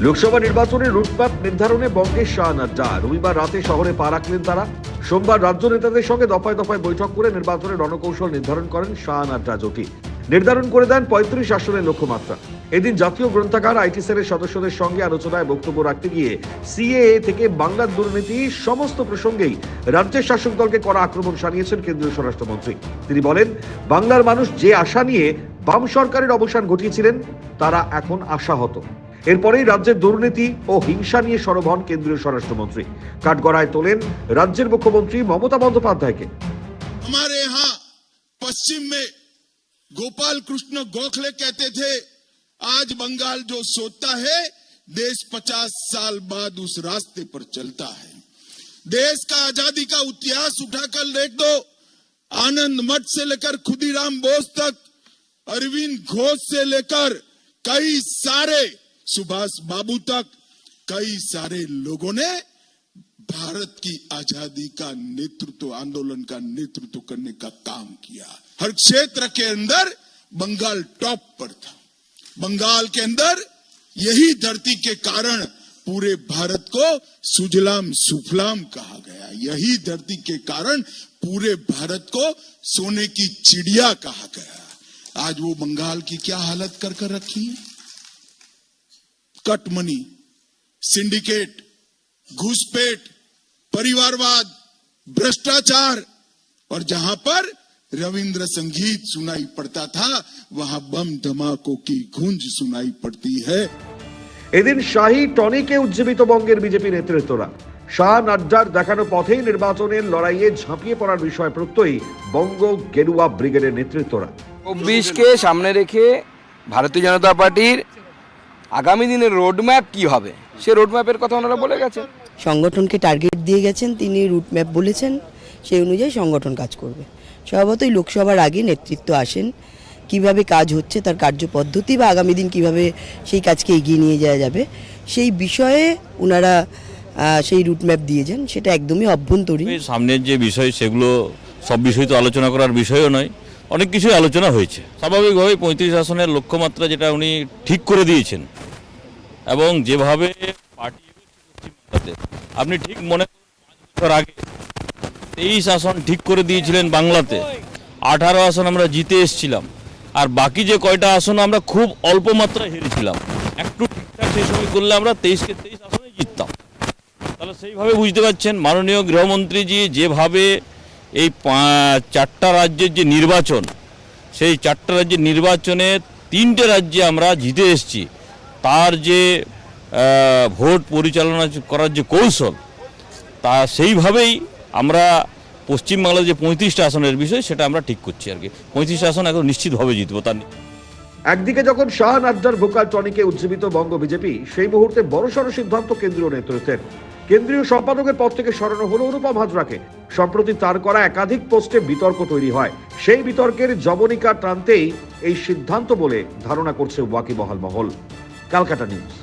লোকসভা নির্বাচনের রুটম্যাপ নির্ধারণে বঙ্গের শাহ নাড্ডা রবিবার রাতে শহরে পা রাখলেন তারা। সোমবার রাজ্য নেতাদের সঙ্গে দফায় দফায় বৈঠক করে নির্বাচনের রণকৌশল নির্ধারণ করেন শাহ নাড্ডা জোটি। নির্ধারণ করে দেন 35 আসনের লক্ষ্যমাত্রা। এদিন জাতীয় গ্রন্থাগার আইটি সেলের সদস্যদের সঙ্গে আলোচনায় বক্তব্য রাখতে গিয়ে সিএএ থেকে বাংলার দুর্নীতি সমস্ত প্রসঙ্গেই রাজ্যের শাসক দলকে কড়া আক্রমণ শানিয়েছেন কেন্দ্রীয় স্বরাষ্ট্রমন্ত্রী। তিনি বলেন, বাংলার মানুষ যে আশা নিয়ে বাম সরকারের অবসান ঘটিয়েছিলেন তারা এখন আশাহত। এরপরেই রাজ্যের দুর্নীতি ও হিংসা নিয়ে সরব হন কেন্দ্রীয় স্বরাষ্ট্রমন্ত্রী। কাঠগড়ায় তোলেন রাজ্যের মুখ্যমন্ত্রী মমতা বন্দ্যোপাধ্যায়কে। हमारे यहाँ पश्चिम में गोपाल कृष्ण गोखले कहते थे, आज बंगाल जो सोचता है देश 50 साल बाद उस रास्ते पर चलता है। देश का आजादी का इतिहास उठाकर देख दो, आनंद मठ से लेकर खुदीराम बोस तक, अरविंद घोष से लेकर कई सारे सुभाष बाबू तक, कई सारे लोगों ने भारत की आजादी का नेतृत्व, आंदोलन का नेतृत्व करने का काम किया। हर क्षेत्र के अंदर बंगाल टॉप पर था। बंगाल के अंदर यही धरती के कारण पूरे भारत को सुजलाम सुफलाम कहा गया। यही धरती के कारण पूरे भारत को सोने की चिड़िया कहा गया। आज वो बंगाल की क्या हालत कर रखी है? कट मनी, सिंडिकेट, घुसपैठ, परिवारवाद, भ्रष्टाचार, और जहां पर रविंद्र संगीत सुनाई पड़ता था वहां बम धमाकों की गूंज सुनाई पड़ती है। এদিন শাহী টনিকে উজ্জীবিত বঙ্গের বিজেপি নেতৃত্বরা। শাহ নাড্ডার দেখানো পথেই নির্বাচনের লড়াইয়ে ঝাঁপিয়ে পড়ার বিষয় প্রত্যয়ী বঙ্গ গেরুয়া ব্রিগেডের নেতৃত্বরা। 24কে সামনে রেখে ভারতীয় জনতা পার্টির আগামী দিনের রোডম্যাপ কি হবে সে রোডম্যাপের কথা ওনারা বলে গেছেন। সংগঠনকে টার্গেট দিয়ে গেছেন, তিনি রুটম্যাপ বলেছেন, সেই অনুযায়ী সংগঠন কাজ করবে। স্বভাবতই লোকসভার আগে নেতৃত্ব আসেন, কিভাবে কাজ হচ্ছে তার কার্যপদ্ধতি বা আগামী দিন কিভাবে সেই কাজকে এগিয়ে নিয়ে যাওয়া যাবে সেই বিষয়ে ওনারা সেই রুটম্যাপ দিয়েছেন। সেটা একদমই অভ্যন্তরীণ। সামনের যে বিষয় সেগুলো সব বিষয় তো আলোচনা করার বিষয়ও নয়, অনেক কিছুই আলোচনা হয়েছে। স্বাভাবিকভাবে 35 আসনের লক্ষ্যমাত্রা যেটা উনি ঠিক করে দিয়েছেন এবং যেভাবে পার্টি আপনি ঠিক মনে করার আগে 23 আসন ঠিক করে দিয়েছিলেন বাংলাতে, 18 আসন আমরা জিতে এসেছিলাম, আর বাকি যে কয়টা আসন আমরা খুব অল্প মাত্রায় হেরেছিলাম। একটু ঠিকঠাক সেই সময় করলে আমরা 23কে 23 আসনে জিততাম। তাহলে সেইভাবে বুঝতে পারছেন মাননীয় গৃহমন্ত্রীজি যেভাবে এই 4টা রাজ্যের যে নির্বাচন, সেই 4টা রাজ্যের নির্বাচনে 3টে রাজ্যে আমরা জিতে এসেছি, তার যে ভোট পরিচালনা করার যে কৌশল, তা সেইভাবেই আমরা পশ্চিমবাংলার যে 35টা আসনের বিষয় সেটা আমরা ঠিক করছি আর কি। 35 আসন এখন নিশ্চিতভাবে জিতবো। তার একদিকে যখন শাহ নাড্ডার ভোকাল টনিকে উজ্জীবিত বঙ্গ বিজেপি, সেই মুহূর্তে বড়সড় সিদ্ধান্ত কেন্দ্রীয় নেতৃত্বের। কেন্দ্রীয় সম্পাদকের পদ থেকে সরানো হলো অনুপম হাজরাকে। সম্প্রতি তার করা একাধিক পোস্টে বিতর্ক তৈরি হয়। সেই বিতর্কের জবনিকা টানতেই এই সিদ্ধান্ত বলে ধারণা করছে ওয়াকিবহাল মহল। ক্যালকাটা নিউজ।